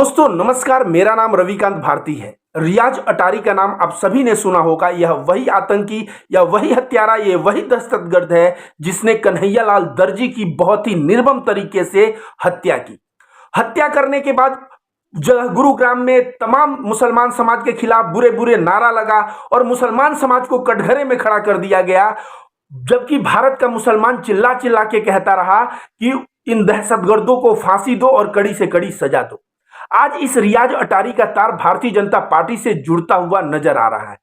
दोस्तों नमस्कार, मेरा नाम रविकांत भारती है। रियाज अटारी का नाम आप सभी ने सुना होगा। यह वही आतंकी या वही हत्यारा, ये वही दहशतगर्द है जिसने कन्हैयालाल दर्जी की बहुत ही निर्मम तरीके से हत्या की। हत्या करने के बाद गुरुग्राम में तमाम मुसलमान समाज के खिलाफ बुरे बुरे नारा लगा और मुसलमान समाज को कटघरे में खड़ा कर दिया गया, जबकि भारत का मुसलमान चिल्ला चिल्ला के कहता रहा कि इन दहशतगर्दों को फांसी दो और कड़ी से कड़ी सजा दो। आज इस रियाज अटारी का तार भारतीय जनता पार्टी से जुड़ता हुआ नजर आ रहा है।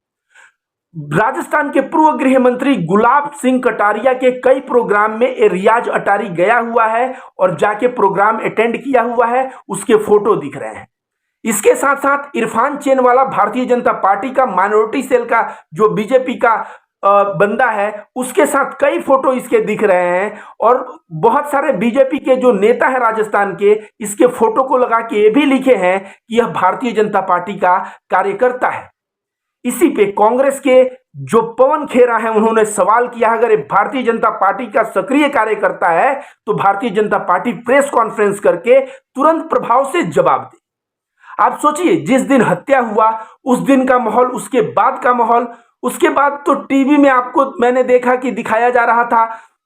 राजस्थान के पूर्व गृह मंत्री गुलाब सिंह कटारिया के कई प्रोग्राम में रियाज अटारी गया हुआ है और जाके प्रोग्राम अटेंड किया हुआ है, उसके फोटो दिख रहे हैं। इसके साथ साथ इरफान चेनवाला भारतीय जनता पार्टी का माइनॉरिटी सेल का जो बीजेपी का बंदा है, उसके साथ कई फोटो इसके दिख रहे हैं और बहुत सारे बीजेपी के जो नेता है राजस्थान के, इसके फोटो को लगा के ये भी लिखे हैं कि यह भारतीय जनता पार्टी का कार्यकर्ता है। इसी पे कांग्रेस के जो पवन खेरा है, उन्होंने सवाल किया, अगर ये भारतीय जनता पार्टी का सक्रिय कार्यकर्ता है तो Bharatiya Janata party press conference करके तुरंत प्रभाव से जवाब दे। आप सोचिए, जिस दिन हत्या हुआ उस दिन का माहौल, उसके बाद का माहौल, उसके बाद तो टीवी में आपको मैंने देखा कि दिखाया जा रहा था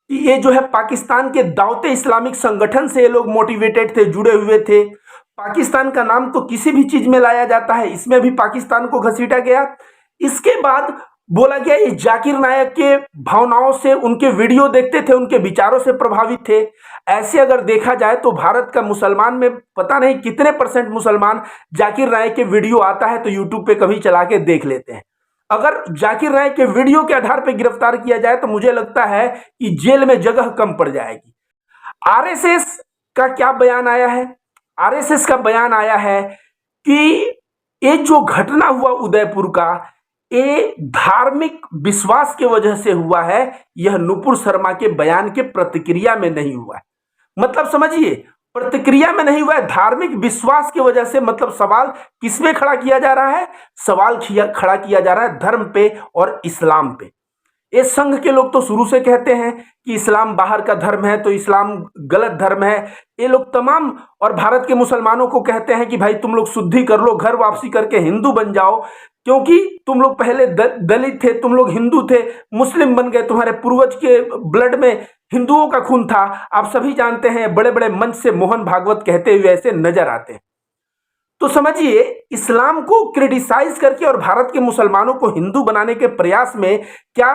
कि ये जो है पाकिस्तान के दावते इस्लामिक संगठन से ये लोग मोटिवेटेड थे, जुड़े हुए थे। पाकिस्तान का नाम तो किसी भी चीज में लाया जाता है, इसमें भी पाकिस्तान को घसीटा गया। इसके बाद बोला गया ये जाकिर नायक के भावनाओं से, उनके वीडियो देखते थे, उनके विचारों से प्रभावित थे। ऐसे अगर देखा जाए तो भारत का मुसलमान में पता नहीं कितने परसेंट मुसलमान जाकिर नायक के वीडियो आता है तो यूट्यूब पे कभी चला के देख लेते हैं। अगर जाकिर नायक के वीडियो के आधार पर गिरफ्तार किया जाए तो मुझे लगता है कि जेल में जगह कम पड़ जाएगी। आरएसएस का क्या बयान आया है? आरएसएस का बयान आया है कि ये जो घटना हुआ उदयपुर का, ये धार्मिक विश्वास के वजह से हुआ है, यह नुपुर शर्मा के बयान के प्रतिक्रिया में नहीं हुआ है। मतलब समझिए, प्रतिक्रिया में नहीं हुआ है, धार्मिक विश्वास की वजह से। मतलब सवाल किस पे खड़ा किया जा रहा है? सवाल खड़ा किया जा रहा है धर्म पे और इस्लाम पे। ये संघ के लोग तो शुरू से कहते हैं कि इस्लाम बाहर का धर्म है, तो इस्लाम गलत धर्म है। ये लोग तमाम और भारत के मुसलमानों को कहते हैं कि भाई तुम लोग शुद्धि कर लो, घर वापसी करके हिंदू बन जाओ, क्योंकि तुम लोग पहले दलित थे, तुम लोग हिंदू थे, मुस्लिम बन गए, तुम्हारे पूर्वज के ब्लड में हिंदुओं का खून था। आप सभी जानते हैं, बड़े बड़े मंच से मोहन भागवत कहते हुए ऐसे नजर आते हैं। तो समझिए, इस्लाम को क्रिटिसाइज करके और भारत के मुसलमानों को हिंदू बनाने के प्रयास में क्या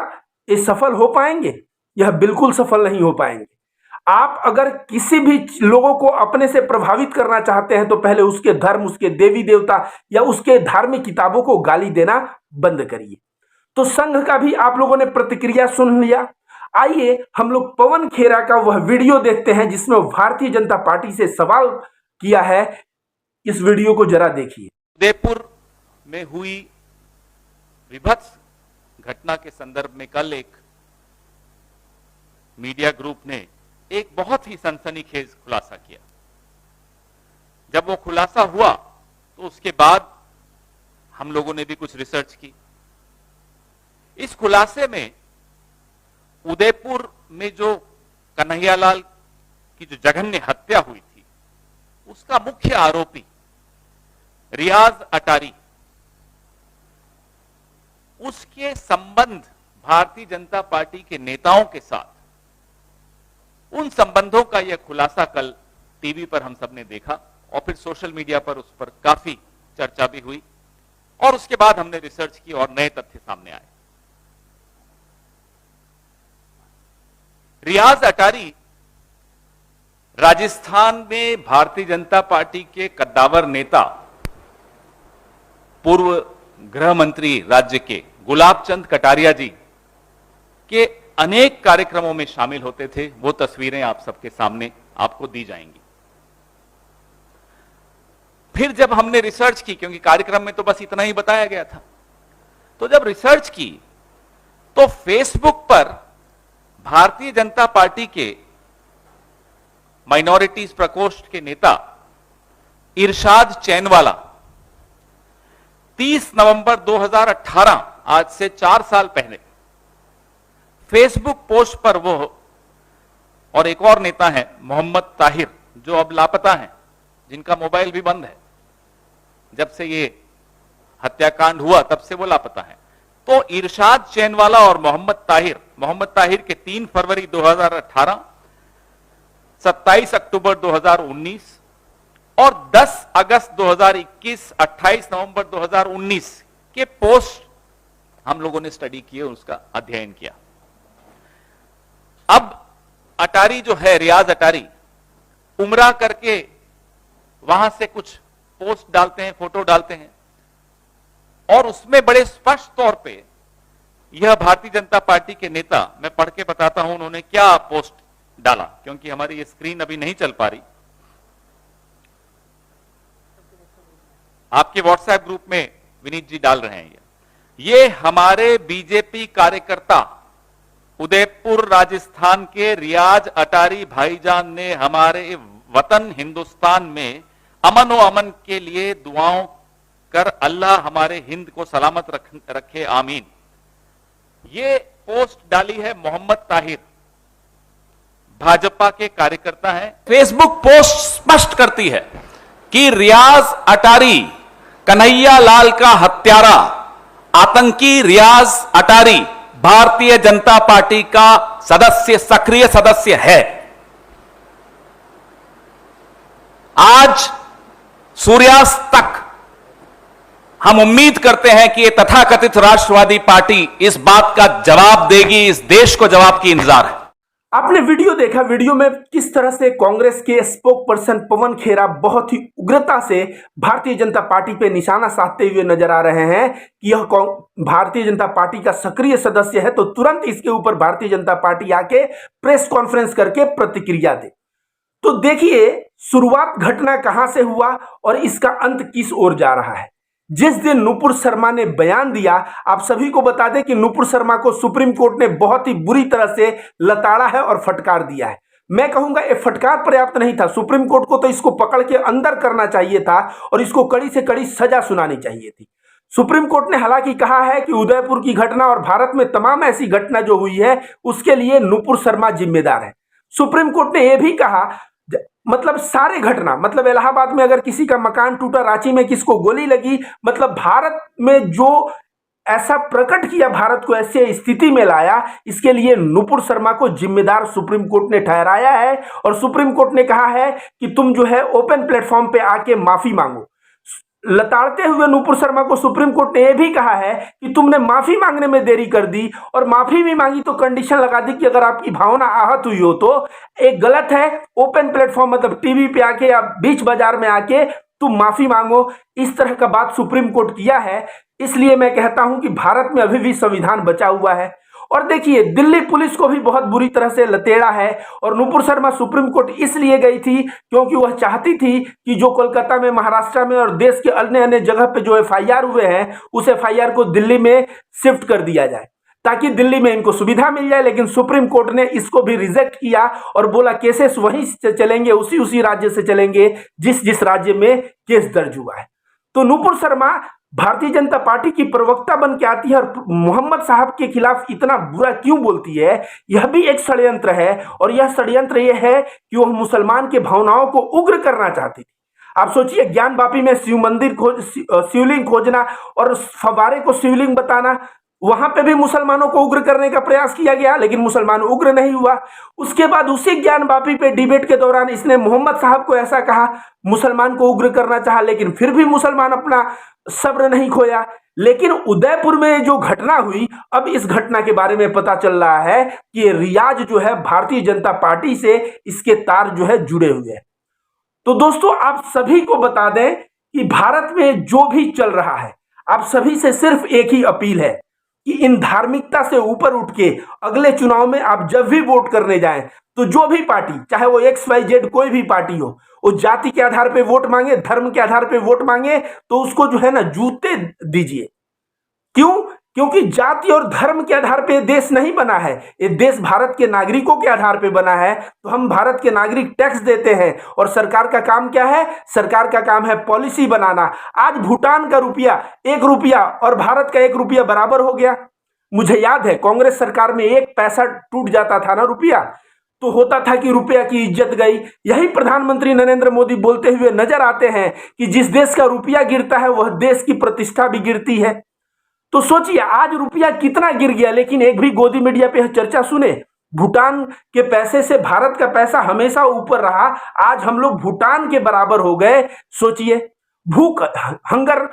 ये सफल हो पाएंगे? यह बिल्कुल सफल नहीं हो पाएंगे। आप अगर किसी भी लोगों को अपने से प्रभावित करना चाहते हैं तो पहले उसके धर्म, उसके देवी देवता या उसके धार्मिक किताबों को गाली देना बंद करिए। तो संघ का भी आप लोगों ने प्रतिक्रिया सुन लिया। आइए हम लोग पवन खेरा का वह वीडियो देखते हैं जिसमें भारतीय जनता पार्टी से सवाल किया है। इस वीडियो को जरा देखिए। उदयपुर में हुई विभत्स घटना के संदर्भ में कल एक मीडिया ग्रुप ने एक बहुत ही सनसनीखेज खुलासा किया। जब वो खुलासा हुआ तो उसके बाद हम लोगों ने भी कुछ रिसर्च की। इस खुलासे में उदयपुर में जो कन्हैयालाल की जो जघन्य हत्या हुई थी, उसका मुख्य आरोपी रियाज अटारी, उसके संबंध भारतीय जनता पार्टी के नेताओं के साथ, उन संबंधों का यह खुलासा कल टीवी पर हम सब ने देखा और फिर सोशल मीडिया पर उस पर काफी चर्चा भी हुई और उसके बाद हमने रिसर्च की और नए तथ्य सामने आए। रियाज अटारी राजस्थान में भारतीय जनता पार्टी के कद्दावर नेता, पूर्व गृह मंत्री राज्य के गुलाब चंद कटारिया जी के अनेक कार्यक्रमों में शामिल होते थे। वो तस्वीरें आप सबके सामने आपको दी जाएंगी। फिर जब हमने रिसर्च की, क्योंकि कार्यक्रम में तो बस इतना ही बताया गया था, तो जब रिसर्च की तो फेसबुक पर भारतीय जनता पार्टी के माइनॉरिटीज प्रकोष्ठ के नेता इरशाद चैनवाला 30 नवंबर 2018, आज से 4 साल पहले, फेसबुक पोस्ट पर वो और एक और नेता है मोहम्मद ताहिर, जो अब लापता हैं, जिनका मोबाइल भी बंद है, जब से ये हत्याकांड हुआ तब से वो लापता है। तो इरशाद चैनवाला और मोहम्मद ताहिर के 3 फरवरी 2018, 27 अक्टूबर 2019 और 10 अगस्त 2021, 28 नवंबर 2019 के पोस्ट हम लोगों ने स्टडी किए, उसका अध्ययन किया। अब अटारी जो है, रियाज अटारी, उमरा करके वहां से कुछ पोस्ट डालते हैं, फोटो डालते हैं, और उसमें बड़े स्पष्ट तौर पे यह भारतीय जनता पार्टी के नेता, मैं पढ़ के बताता हूं उन्होंने क्या पोस्ट डाला, क्योंकि हमारी ये स्क्रीन अभी नहीं चल पा रही। आपके व्हाट्सएप ग्रुप में विनीत जी डाल रहे हैं। ये हमारे बीजेपी कार्यकर्ता उदयपुर राजस्थान के रियाज अटारी भाईजान ने हमारे वतन हिंदुस्तान में अमन व अमन के लिए दुआओं कर अल्लाह हमारे हिंद को सलामत रखे, आमीन। ये पोस्ट डाली है मोहम्मद ताहिर, भाजपा के कार्यकर्ता हैं। फेसबुक पोस्ट स्पष्ट करती है कि रियाज अटारी कन्हैया लाल का हत्यारा, आतंकी रियाज अटारी भारतीय जनता पार्टी का सदस्य, सक्रिय सदस्य है। आज सूर्यास्त तक हम उम्मीद करते हैं कि ये तथाकथित राष्ट्रवादी पार्टी इस बात का जवाब देगी, इस देश को जवाब की इंतजार है। आपने वीडियो देखा, वीडियो में किस तरह से कांग्रेस के स्पोक पर्सन पवन खेरा बहुत ही उग्रता से भारतीय जनता पार्टी पे निशाना साधते हुए नजर आ रहे हैं कि यह भारतीय जनता पार्टी का सक्रिय सदस्य है, तो तुरंत इसके ऊपर भारतीय जनता पार्टी आके प्रेस कॉन्फ्रेंस करके प्रतिक्रिया दे। तो देखिए शुरुआत घटना कहां से हुआ और इसका अंत किस ओर जा रहा है। जिस दिन नुपुर शर्मा ने बयान दिया, आप सभी को बता दें कि नुपुर शर्मा को सुप्रीम कोर्ट ने बहुत ही बुरी तरह से लताड़ा है और फटकार दिया है। मैं कहूंगा ये फटकार पर्याप्त नहीं था, सुप्रीम कोर्ट को तो इसको पकड़ के अंदर करना चाहिए था और इसको कड़ी से कड़ी सजा सुनानी चाहिए थी। सुप्रीम कोर्ट ने हालांकि कहा है कि उदयपुर की घटना और भारत में तमाम ऐसी घटना जो हुई है उसके लिए नुपुर शर्मा जिम्मेदार है। सुप्रीम कोर्ट ने यह भी कहा, मतलब सारे घटना, मतलब इलाहाबाद में अगर किसी का मकान टूटा, रांची में किसको गोली लगी, मतलब भारत में जो ऐसा प्रकट किया, भारत को ऐसे स्थिति में लाया, इसके लिए नुपुर शर्मा को जिम्मेदार सुप्रीम कोर्ट ने ठहराया है। और सुप्रीम कोर्ट ने कहा है कि तुम जो है ओपन प्लेटफॉर्म पे आके माफी मांगो। लताड़ते हुए नुपुर शर्मा को सुप्रीम कोर्ट ने यह भी कहा है कि तुमने माफी मांगने में देरी कर दी, और माफी भी मांगी तो कंडीशन लगा दी कि अगर आपकी भावना आहत हुई हो तो एक गलत है, ओपन प्लेटफॉर्म मतलब टीवी पे आके या बीच बाजार में आके तुम माफी मांगो। इस तरह का बात सुप्रीम कोर्ट किया है। इसलिए मैं कहता हूं कि भारत में अभी भी संविधान बचा हुआ है। और देखिए दिल्ली पुलिस को भी बहुत बुरी तरह से लतेड़ा है। और नुपुर शर्मा सुप्रीम कोर्ट इसलिए गई थी क्योंकि वह चाहती थी कि जो कोलकाता में, महाराष्ट्र में और देश के अन्य अन्य जगह पे जो एफआईआर हुए हैं उस एफआईआर को दिल्ली में शिफ्ट कर दिया जाए ताकि दिल्ली में इनको सुविधा मिल जाए। लेकिन सुप्रीम कोर्ट ने इसको भी रिजेक्ट किया और बोला केसेस वहीं से चलेंगे, उसी राज्य से चलेंगे जिस राज्य में केस दर्ज हुआ है। तो नुपुर शर्मा भारतीय जनता पार्टी की प्रवक्ता बन के आती है और मोहम्मद साहब के खिलाफ इतना बुरा क्यों बोलती है, यह भी एक षड्यंत्र है। और यह षड्यंत्र यह है कि वह मुसलमान के भावनाओं को उग्र करना चाहती थी। आप सोचिए, ज्ञानवापी में शिव मंदिर शिवलिंग खोजना और फव्वारे को शिवलिंग बताना, वहां पे भी मुसलमानों को उग्र करने का प्रयास किया गया, लेकिन मुसलमान उग्र नहीं हुआ। उसके बाद उसी ज्ञानवापी पे डिबेट के दौरान इसने मोहम्मद साहब को ऐसा कहा, मुसलमान को उग्र करना चाहा, लेकिन फिर भी मुसलमान अपना सब्र नहीं खोया। लेकिन उदयपुर में जो घटना हुई, अब इस घटना के बारे में पता चल रहा है कि रियाज जो है भारतीय जनता पार्टी से इसके तार जो है जुड़े हुए हैं। तो दोस्तों आप सभी को बता दें कि भारत में जो भी चल रहा है, आप सभी से सिर्फ एक ही अपील है कि इन धार्मिकता से ऊपर उठ के अगले चुनाव में आप जब भी वोट करने जाएं तो जो भी पार्टी, चाहे वो XYZ कोई भी पार्टी हो, वो जाति के आधार पे वोट मांगे, धर्म के आधार पे वोट मांगे, तो उसको जो है ना जूते दीजिए। क्यों? क्योंकि जाति और धर्म के आधार पे देश नहीं बना है, ये देश भारत के नागरिकों के आधार पे बना है। तो हम भारत के नागरिक टैक्स देते हैं और सरकार का काम क्या है? सरकार का काम है पॉलिसी बनाना। आज भूटान का रुपया 1 रुपया और भारत का 1 रुपया बराबर हो गया। मुझे याद है कांग्रेस सरकार में 1 पैसा टूट जाता था ना रुपया, तो होता था कि रुपया की इज्जत गई। यही प्रधानमंत्री नरेंद्र मोदी बोलते हुए नजर आते हैं कि जिस देश का रुपया गिरता है वह देश की प्रतिष्ठा भी गिरती है। तो सोचिए आज रुपया कितना गिर गया, लेकिन एक भी गोदी मीडिया पे चर्चा सुने। भूटान के पैसे से भारत का पैसा हमेशा ऊपर रहा, आज हम लोग भूटान के बराबर हो गए। सोचिए भूख हंगर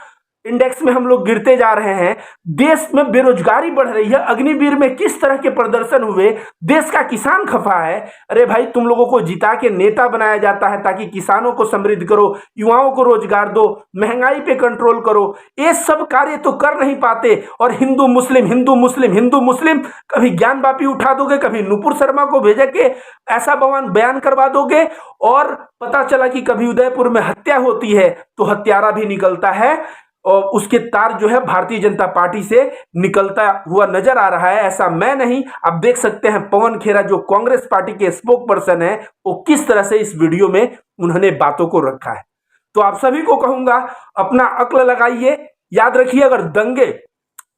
इंडेक्स में हम लोग गिरते जा रहे हैं, देश में बेरोजगारी बढ़ रही है। अग्निवीर में किस तरह के प्रदर्शन हुए, देश का किसान खफा है। अरे भाई तुम लोगों को जिता के नेता बनाया जाता है ताकि किसानों को समृद्ध करो, युवाओं को रोजगार दो, महंगाई पे कंट्रोल करो, ये सब कार्य तो कर नहीं पाते। और हिंदू मुस्लिम हिंदू मुस्लिम हिंदू मुस्लिम, कभी ज्ञान वापी उठा दोगे, कभी नुपुर शर्मा को भेज के ऐसा बयान करवा दोगे, और पता चला कि कभी उदयपुर में हत्या होती है तो हत्यारा भी निकलता है और उसके तार जो है भारतीय जनता पार्टी से निकलता हुआ नजर आ रहा है। ऐसा मैं नहीं, आप देख सकते हैं पवन खेरा जो कांग्रेस पार्टी के स्पोक पर्सन है, वो किस तरह से इस वीडियो में उन्होंने बातों को रखा है। तो आप सभी को कहूंगा अपना अक्ल लगाइए। याद रखिए अगर दंगे,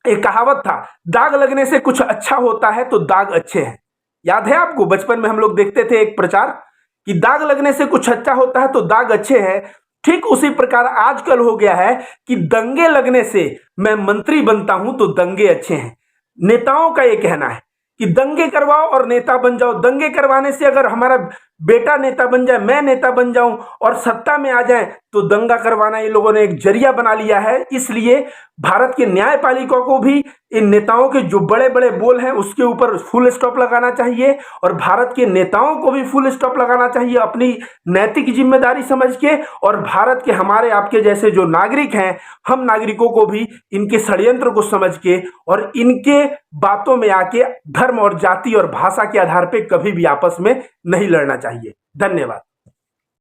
एक कहावत था दाग लगने से कुछ अच्छा होता है तो दाग अच्छे हैं। याद है आपको, बचपन में हम लोग देखते थे एक प्रचार कि दाग लगने से कुछ अच्छा होता है तो दाग अच्छे हैं। ठीक उसी प्रकार आजकल हो गया है कि दंगे लगने से मैं मंत्री बनता हूं तो दंगे अच्छे हैं। नेताओं का ये कहना है कि दंगे करवाओ और नेता बन जाओ। दंगे करवाने से अगर हमारा बेटा नेता बन जाए, मैं नेता बन जाऊं और सत्ता में आ जाए, तो दंगा करवाना ये लोगों ने एक जरिया बना लिया है। इसलिए भारत के न्यायपालिका को भी इन नेताओं के जो बड़े बड़े बोल हैं उसके ऊपर फुल स्टॉप लगाना चाहिए, और भारत के नेताओं को भी फुल स्टॉप लगाना चाहिए अपनी नैतिक जिम्मेदारी समझ के। और भारत के हमारे आपके जैसे जो नागरिक हैं, हम नागरिकों को भी इनके षड्यंत्र को समझ के और इनके बातों में आके धर्म और जाति और भाषा के आधार पर कभी भी आपस में नहीं लड़ना चाहिए। धन्यवाद।